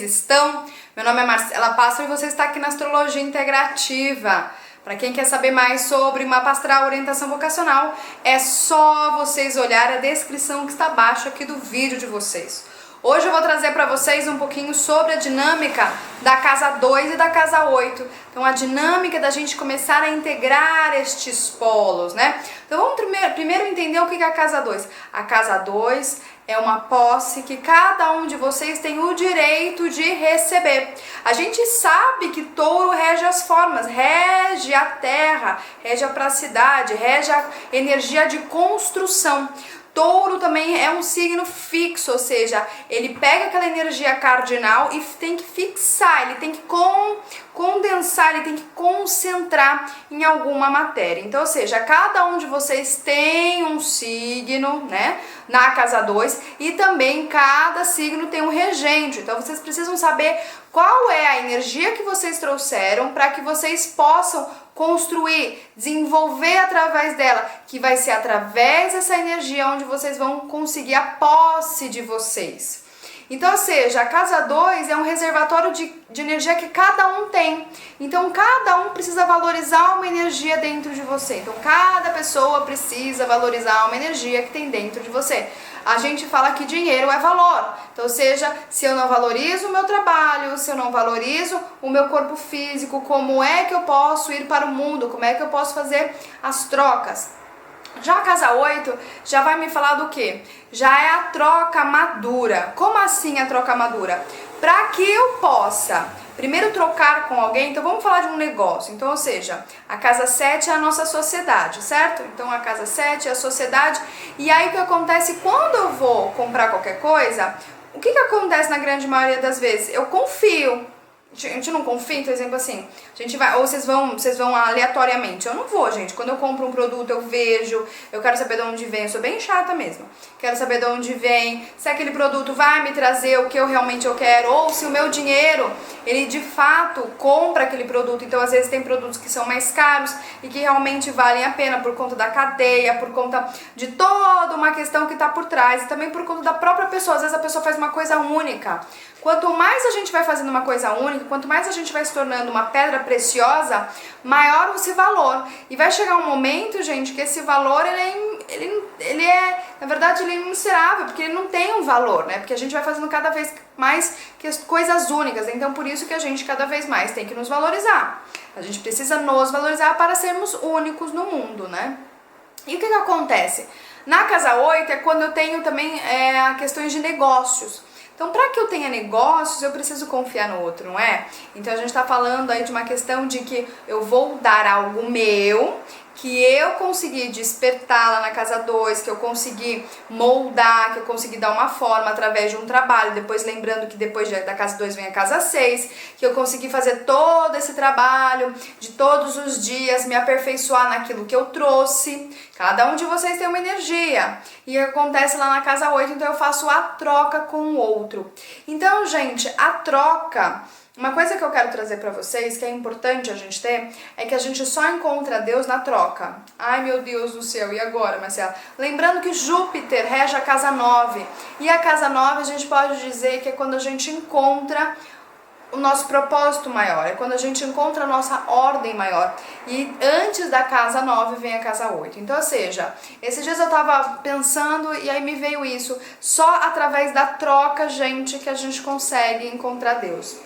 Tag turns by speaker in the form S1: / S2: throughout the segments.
S1: estão? Meu nome é Marcela Pássaro e você está aqui na Astrologia Integrativa. Para quem quer saber mais sobre mapa astral, orientação vocacional, é só vocês olharem a descrição que está abaixo aqui do vídeo de vocês. Hoje eu vou trazer para vocês um pouquinho sobre a dinâmica da casa 2 e da casa 8. Então a dinâmica da gente começar a integrar estes polos, né? Então vamos primeiro entender o que é a casa 2. A casa 2 é uma posse que cada um de vocês tem o direito de receber. A gente sabe que touro rege as formas, rege a terra, rege a pracidade, rege a energia de construção. Touro também é um signo fixo, ou seja, ele pega aquela energia cardinal e tem que fixar, ele tem que condensar, ele tem que concentrar em alguma matéria. Então, ou seja, cada um de vocês tem um signo, né, na casa 2 e também cada signo tem um regente. Então, vocês precisam saber qual é a energia que vocês trouxeram para que vocês possam construir, desenvolver através dela, que vai ser através dessa energia onde vocês vão conseguir a posse de vocês. Então, ou seja, a casa 2 é um reservatório de energia que cada um tem. Então, cada um precisa valorizar uma energia dentro de você. Então, cada pessoa precisa valorizar uma energia que tem dentro de você. A gente fala que dinheiro é valor. Então, ou seja, se eu não valorizo o meu trabalho, se eu não valorizo o meu corpo físico, como é que eu posso ir para o mundo? Como é que eu posso fazer as trocas? Já a casa 8 já vai me falar do quê? Já é a troca madura. Como assim a troca madura? Para que eu possa primeiro trocar com alguém, então vamos falar de um negócio. Então, ou seja, a casa 7 é a nossa sociedade, certo? Então a casa 7 é a sociedade. E aí o que acontece quando eu vou comprar qualquer coisa? O que acontece na grande maioria das vezes? Eu confio. A gente não confia, por exemplo, assim, a gente vai, ou vocês vão aleatoriamente. Eu não vou, gente. Quando eu compro um produto, eu vejo, eu quero saber de onde vem, eu sou bem chata mesmo. Quero saber de onde vem, se aquele produto vai me trazer o que eu realmente quero, ou se o meu dinheiro, ele de fato compra aquele produto. Então, às vezes tem produtos que são mais caros e que realmente valem a pena por conta da cadeia, por conta de toda uma questão que está por trás e também por conta da própria pessoa. Às vezes a pessoa faz uma coisa única. Quanto mais a gente vai fazendo uma coisa única, quanto mais a gente vai se tornando uma pedra preciosa, maior esse valor. E vai chegar um momento, gente, que esse valor, ele é, na verdade, ele é imensurável, porque ele não tem um valor, né? Porque a gente vai fazendo cada vez mais coisas únicas. Então, por isso que a gente cada vez mais tem que nos valorizar. A gente precisa nos valorizar para sermos únicos no mundo, né? E o que acontece? Na casa 8 é quando eu tenho também questões de negócios. Então, para que eu tenha negócios, eu preciso confiar no outro, não é? Então, a gente está falando aí de uma questão de que eu vou dar algo meu, que eu consegui despertar lá na casa 2, que eu consegui moldar, que eu consegui dar uma forma através de um trabalho, depois lembrando que depois da casa 2 vem a casa 6, que eu consegui fazer todo esse trabalho de todos os dias, me aperfeiçoar naquilo que eu trouxe. Cada um de vocês tem uma energia e acontece lá na casa 8, então eu faço a troca com o outro. Então, gente, a troca... Uma coisa que eu quero trazer pra vocês, que é importante a gente ter, é que a gente só encontra Deus na troca. Ai, meu Deus do céu, e agora, Marcela? Lembrando que Júpiter rege a casa 9. E a casa 9 a gente pode dizer que é quando a gente encontra o nosso propósito maior, é quando a gente encontra a nossa ordem maior. E antes da casa 9 vem a casa 8. Então, ou seja, esses dias eu tava pensando e aí me veio isso. Só através da troca, gente, que a gente consegue encontrar Deus.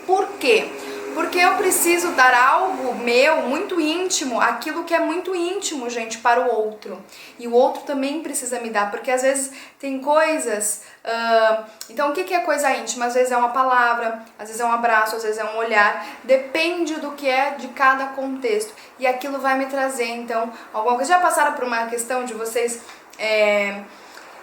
S1: Por quê? Porque eu preciso dar algo meu, muito íntimo, aquilo que é muito íntimo, gente, para o outro. E o outro também precisa me dar, porque às vezes tem coisas... Então, o que é coisa íntima? Às vezes é uma palavra, às vezes é um abraço, às vezes é um olhar. Depende do que é de cada contexto. E aquilo vai me trazer, então, alguma coisa. Já passaram por uma questão de vocês...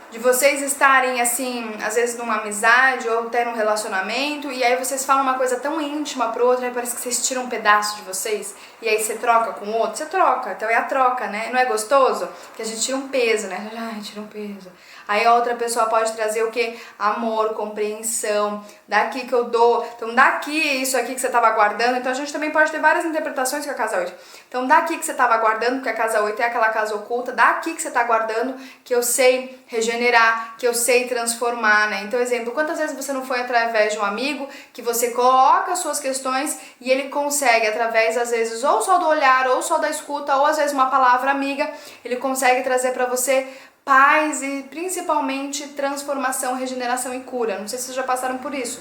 S1: de vocês estarem assim, às vezes numa amizade ou até num relacionamento, e aí vocês falam uma coisa tão íntima pro outro, aí parece que vocês tiram um pedaço de vocês, e aí você troca com o outro, você troca, então é a troca, né? Não é gostoso? Que a gente tira um peso, né? Ai, tira um peso. Aí a outra pessoa pode trazer o quê? Amor, compreensão, daqui que eu dou, então daqui isso aqui que você estava guardando, então a gente também pode ter várias interpretações com a casa 8. Então daqui que você estava guardando, porque a casa 8 é aquela casa oculta, daqui que você está guardando, que eu sei regenerar regenerar, que eu sei transformar, né? Então, exemplo, quantas vezes você não foi através de um amigo que você coloca as suas questões e ele consegue, através, às vezes, ou só do olhar, ou só da escuta, ou às vezes uma palavra amiga, ele consegue trazer para você paz e principalmente transformação, regeneração e cura. Não sei se vocês já passaram por isso,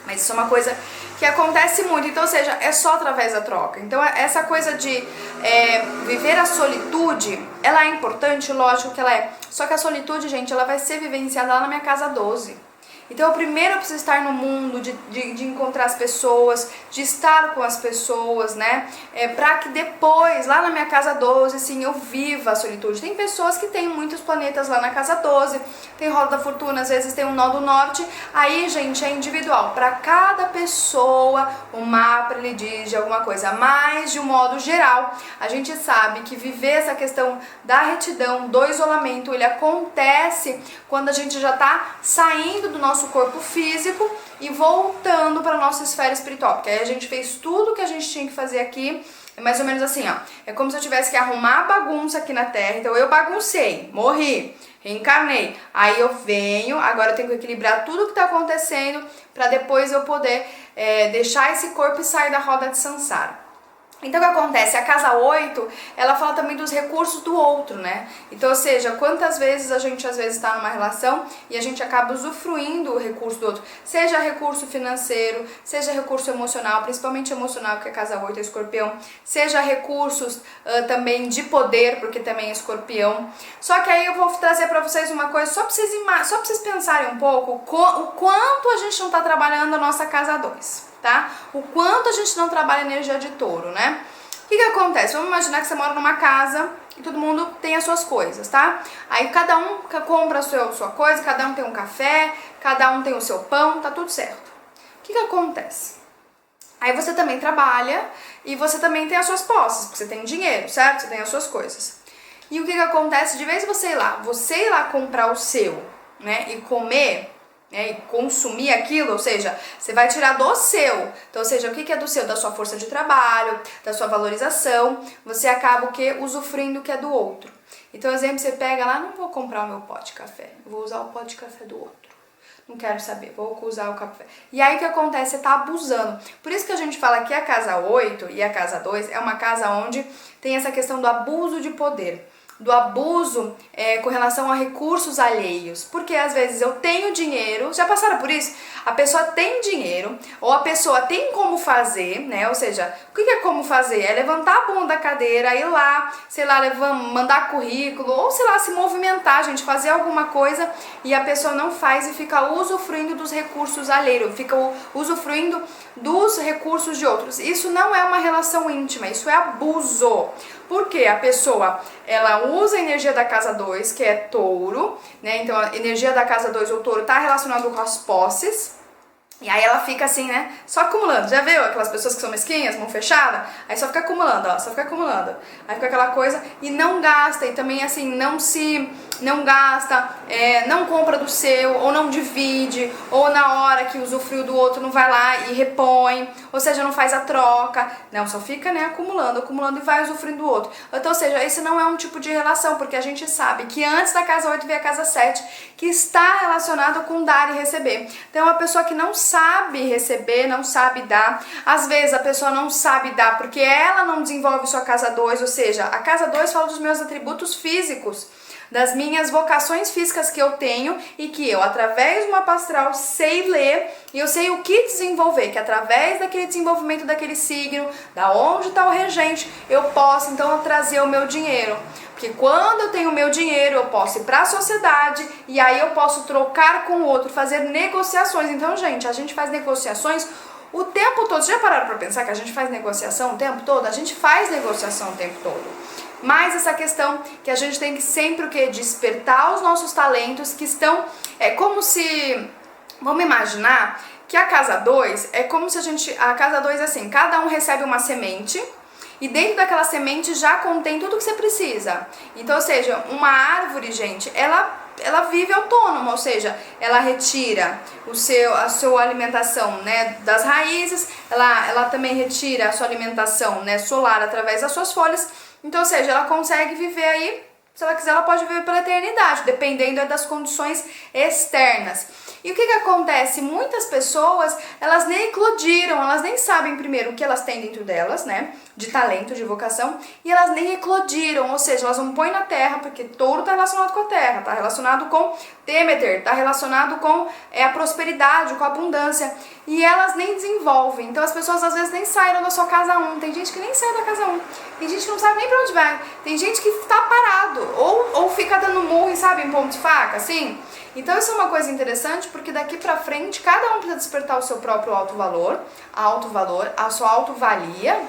S1: mas isso é uma coisa que acontece muito. Então, ou seja, é só através da troca. Então, essa coisa de viver a solitude, ela é importante, lógico que ela é. Só que a solitude, gente, ela vai ser vivenciada lá na minha casa 12. Então, primeiro eu preciso estar no mundo, de encontrar as pessoas, de estar com as pessoas, né? Pra que depois, lá na minha casa 12, sim, eu viva a solitude. Tem pessoas que têm muitos planetas lá na casa 12, tem roda da fortuna, às vezes tem um nó do norte. Aí, gente, é individual. Para cada pessoa, o mapa ele diz de alguma coisa. Mas, de um modo geral, a gente sabe que viver essa questão da retidão, do isolamento, ele acontece quando a gente já tá saindo do nosso corpo físico e voltando para a nossa esfera espiritual, porque aí a gente fez tudo que a gente tinha que fazer aqui, é mais ou menos assim, ó, é como se eu tivesse que arrumar a bagunça aqui na Terra, então eu baguncei, morri, reencarnei, aí eu venho, agora eu tenho que equilibrar tudo que está acontecendo para depois eu poder deixar esse corpo e sair da roda de Sansara. Então o que acontece? A casa 8, ela fala também dos recursos do outro, né? Então, ou seja, quantas vezes a gente às vezes está numa relação e a gente acaba usufruindo o recurso do outro, seja recurso financeiro, seja recurso emocional, principalmente emocional, porque a casa 8 é escorpião, seja recursos também de poder, porque também é escorpião. Só que aí eu vou trazer para vocês uma coisa, só para vocês pensarem um pouco o quanto a gente não está trabalhando a nossa casa 2. Tá? O quanto a gente não trabalha energia de touro, né? O que acontece? Vamos imaginar que você mora numa casa e todo mundo tem as suas coisas, tá? Aí cada um compra a sua coisa, cada um tem um café, cada um tem o seu pão, tá tudo certo. O que acontece? Aí você também trabalha e você também tem as suas posses, porque você tem dinheiro, certo? Você tem as suas coisas. E o que acontece? De vez você ir lá comprar o seu, né, e comer, e consumir aquilo, ou seja, você vai tirar do seu. Então, ou seja, o que é do seu? Da sua força de trabalho, da sua valorização, você acaba o quê? Usufruindo o que é do outro. Então, exemplo, você pega lá, não vou comprar o meu pote de café, vou usar o pote de café do outro. Não quero saber, vou usar o café. E aí o que acontece? Você tá abusando. Por isso que a gente fala que a casa 8 e a casa 2 é uma casa onde tem essa questão do abuso de poder, do abuso com relação a recursos alheios, porque às vezes eu tenho dinheiro, já passaram por isso? A pessoa tem dinheiro, ou a pessoa tem como fazer, né, ou seja, o que é como fazer? É levantar a bunda da cadeira, ir lá, sei lá, mandar currículo, ou sei lá, se movimentar, gente, fazer alguma coisa, e a pessoa não faz e fica usufruindo dos recursos alheios, fica usufruindo dos recursos de outros. Isso não é uma relação íntima, isso é abuso. Porque a pessoa, ela usa a energia da casa 2, que é touro, né? Então a energia da casa 2, o touro, tá relacionado com as posses. E aí ela fica assim, né, só acumulando. Já viu aquelas pessoas que são mesquinhas, mão fechada? Aí só fica acumulando, ó, só fica acumulando. Aí fica aquela coisa e não gasta, e também assim, não gasta, não compra do seu, ou não divide, ou na hora que usufruiu do outro não vai lá e repõe, ou seja, não faz a troca, não, só fica, né, acumulando e vai usufruindo do outro. Então, ou seja, esse não é um tipo de relação, porque a gente sabe que antes da casa 8 vem a casa 7, que está relacionado com dar e receber. Então, é uma pessoa que não sabe receber, não sabe dar. Às vezes a pessoa não sabe dar porque ela não desenvolve sua casa 2, ou seja, a casa 2 fala dos meus atributos físicos, das minhas vocações físicas que eu tenho e que eu, através do mapa astral, sei ler e eu sei o que desenvolver, que através daquele desenvolvimento daquele signo, da onde está o regente, eu posso então trazer o meu dinheiro. Porque quando eu tenho o meu dinheiro, eu posso ir para a sociedade e aí eu posso trocar com o outro, fazer negociações. Então, gente, a gente faz negociações o tempo todo. Vocês já pararam para pensar que a gente faz negociação o tempo todo? A gente faz negociação o tempo todo. Mas essa questão que a gente tem que sempre o quê? Despertar os nossos talentos que estão... É como se... Vamos imaginar que a casa 2 é como se a casa 2 é assim, cada um recebe uma semente e dentro daquela semente já contém tudo que você precisa. Então, ou seja, uma árvore, gente, ela vive autônoma, ou seja, ela retira a sua alimentação, né, das raízes, ela também retira a sua alimentação, né, solar através das suas folhas. Então, ou seja, ela consegue viver aí Se ela quiser, ela pode viver pela eternidade, dependendo das condições externas. E o que acontece? Muitas pessoas, elas nem eclodiram, elas nem sabem primeiro o que elas têm dentro delas, né? De talento, de vocação, e elas nem eclodiram, ou seja, elas não põem na terra, porque touro está relacionado com a terra, está relacionado com Deméter, está relacionado com a prosperidade, com a abundância, e elas nem desenvolvem. Então as pessoas às vezes nem saíram da sua casa 1, tem gente que nem sai da casa 1, tem gente que não sabe nem pra onde vai, tem gente que está parado, ou fica dando murro, sabe, em ponto de faca, assim. Então isso é uma coisa interessante, porque daqui pra frente cada um precisa despertar o seu próprio alto valor, a sua autovalia,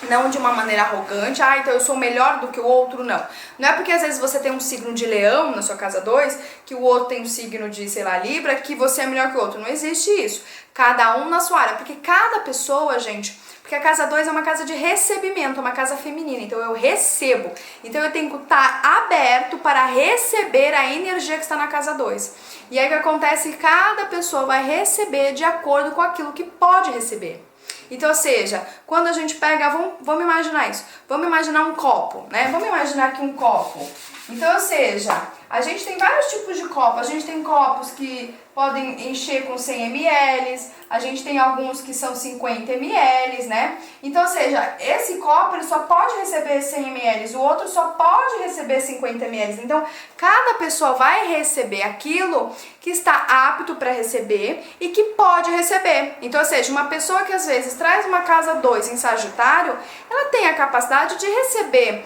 S1: não de uma maneira arrogante, então eu sou melhor do que o outro, não. Não é porque às vezes você tem um signo de leão na sua casa 2, que o outro tem um signo de, sei lá, Libra, que você é melhor que o outro. Não existe isso. Cada um na sua área, porque cada pessoa, gente... Porque a casa 2 é uma casa de recebimento, é uma casa feminina, então eu recebo. Então eu tenho que estar aberto para receber a energia que está na casa 2. E aí o que acontece? Cada pessoa vai receber de acordo com aquilo que pode receber. Então, ou seja, quando a gente pega, vamos imaginar isso, vamos imaginar um copo, né? Vamos imaginar aqui um copo. Então, ou seja, a gente tem vários tipos de copos. A gente tem copos que podem encher com 100 ml, a gente tem alguns que são 50 ml, né? Então, ou seja, esse copo ele só pode receber 100 ml, o outro só pode receber 50 ml. Então, cada pessoa vai receber aquilo que está apto para receber e que pode receber. Então, ou seja, uma pessoa que às vezes traz uma casa 2 em Sagitário, ela tem a capacidade de receber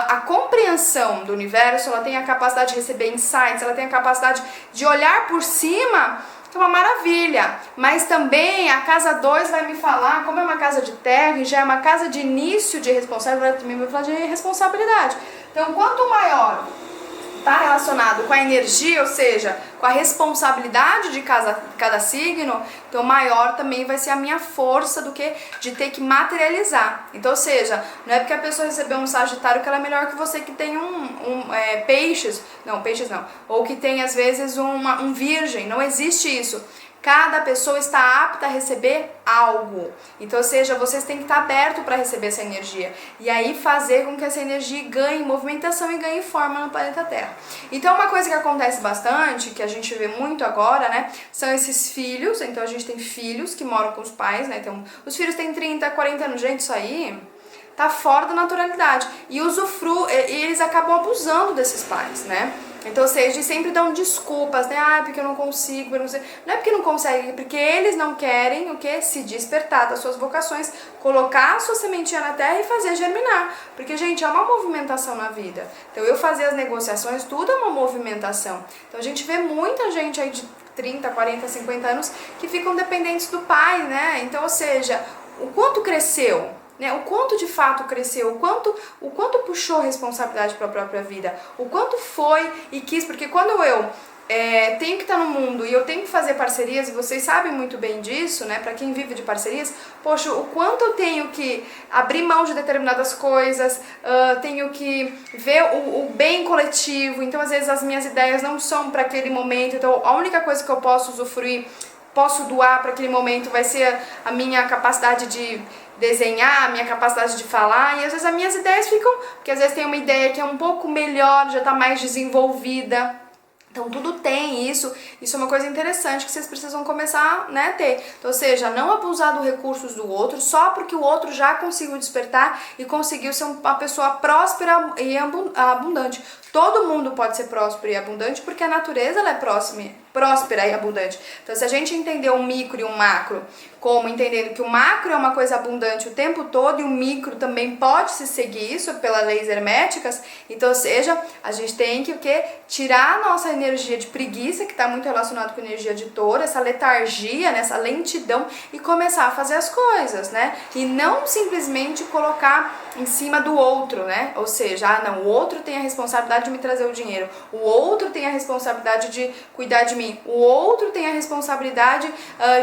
S1: a compreensão do universo, ela tem a capacidade de receber insights, ela tem a capacidade de olhar por cima, que é uma maravilha. Mas também a casa 2 vai me falar, como é uma casa de terra e já é uma casa de início de responsabilidade, também vai falar de responsabilidade. Então, quanto maior está relacionado com a energia, ou seja, com a responsabilidade de cada signo, então maior também vai ser a minha força do que de ter que materializar. Então, ou seja, não é porque a pessoa recebeu um Sagitário que ela é melhor que você que tem peixes, ou que tem às vezes um virgem, não existe isso. Cada pessoa está apta a receber algo. Então, ou seja, vocês têm que estar abertos para receber essa energia. E aí fazer com que essa energia ganhe movimentação e ganhe forma no planeta Terra. Então, uma coisa que acontece bastante, que a gente vê muito agora, né? São esses filhos. Então, a gente tem filhos que moram com os pais, né? Então, os filhos têm 30, 40 anos. Gente, isso aí tá fora da naturalidade. E eles acabam abusando desses pais, né? Então, ou seja, eles sempre dão desculpas, né? Porque eu não consigo, eu não sei. Não é porque não conseguem, é porque eles não querem o quê? Se despertar das suas vocações, colocar a sua sementinha na terra e fazer germinar. Porque, gente, é uma movimentação na vida. Então, eu fazer as negociações, tudo é uma movimentação. Então, a gente vê muita gente aí de 30, 40, 50 anos que ficam dependentes do pai, né? Então, ou seja, o quanto cresceu? Né, o quanto de fato cresceu, o quanto puxou responsabilidade para a própria vida, o quanto foi e quis, porque quando eu tenho que estar no mundo e eu tenho que fazer parcerias, e vocês sabem muito bem disso, né, para quem vive de parcerias, poxa, o quanto eu tenho que abrir mão de determinadas coisas, tenho que ver o bem coletivo, então às vezes as minhas ideias não são para aquele momento, então a única coisa que eu posso usufruir, posso doar para aquele momento vai ser a minha capacidade de desenhar, a minha capacidade de falar, e às vezes as minhas ideias ficam, porque às vezes tem uma ideia que é um pouco melhor, já está mais desenvolvida. Então tudo tem isso é uma coisa interessante que vocês precisam começar, né, a ter. Então, ou seja, não abusar dos recursos do outro só porque o outro já conseguiu despertar e conseguiu ser uma pessoa próspera e abundante. Todo mundo pode ser próspero e abundante porque a natureza ela é próspera e abundante. Então, se a gente entender o micro e o macro, como entendendo que o macro é uma coisa abundante o tempo todo e o micro também pode se seguir isso pelas leis herméticas, então, ou seja, a gente tem que o quê? Tirar a nossa energia de preguiça, que está muito relacionado com a energia de touro, essa letargia, né, essa lentidão, e começar a fazer as coisas, né? E não simplesmente colocar em cima do outro, né? Ou seja, não, o outro tem a responsabilidade de me trazer o dinheiro, o outro tem a responsabilidade de cuidar de mim, o outro tem a responsabilidade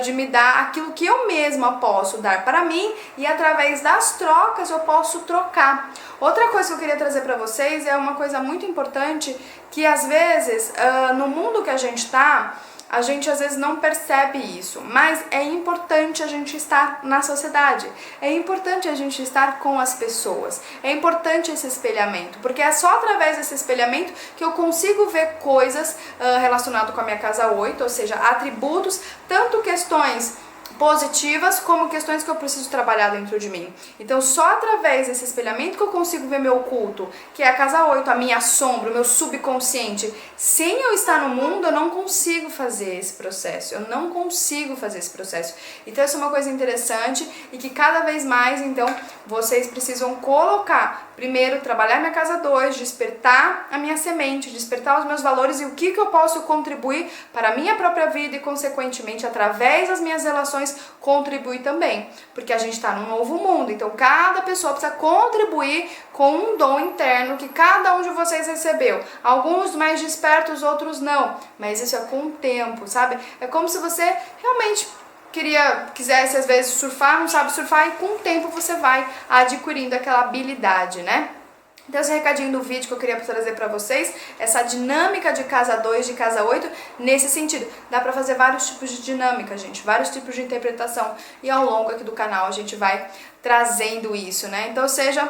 S1: de me dar aquilo que eu mesma posso dar para mim, e através das trocas eu posso trocar. Outra coisa que eu queria trazer para vocês é uma coisa muito importante, que às vezes no mundo que a gente tá, a gente às vezes não percebe isso, mas é importante a gente estar na sociedade, é importante a gente estar com as pessoas, é importante esse espelhamento, porque é só através desse espelhamento que eu consigo ver coisas relacionadas com a minha casa 8, ou seja, atributos, tanto questões positivas como questões que eu preciso trabalhar dentro de mim. Então só através desse espelhamento que eu consigo ver meu oculto, que é a casa 8, a minha sombra, o meu subconsciente. Sem eu estar no mundo, eu não consigo fazer esse processo, eu não consigo fazer esse processo. Então isso é uma coisa interessante e que cada vez mais, então, vocês precisam colocar, primeiro, trabalhar minha casa 2, despertar a minha semente, despertar os meus valores e o que eu posso contribuir para a minha própria vida e, consequentemente, através das minhas relações, contribuir também, porque a gente está num novo mundo, então cada pessoa precisa contribuir com um dom interno que cada um de vocês recebeu, alguns mais despertos, outros não, mas isso é com o tempo, sabe? É como se você realmente quisesse às vezes surfar, não sabe surfar, e com o tempo você vai adquirindo aquela habilidade, né? Então esse recadinho do vídeo que eu queria trazer pra vocês, essa dinâmica de casa 2, de casa 8, nesse sentido. Dá pra fazer vários tipos de dinâmica, gente, vários tipos de interpretação. E ao longo aqui do canal a gente vai trazendo isso, né? Então seja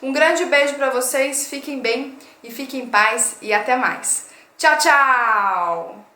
S1: um grande beijo pra vocês, fiquem bem e fiquem em paz e até mais. Tchau, tchau!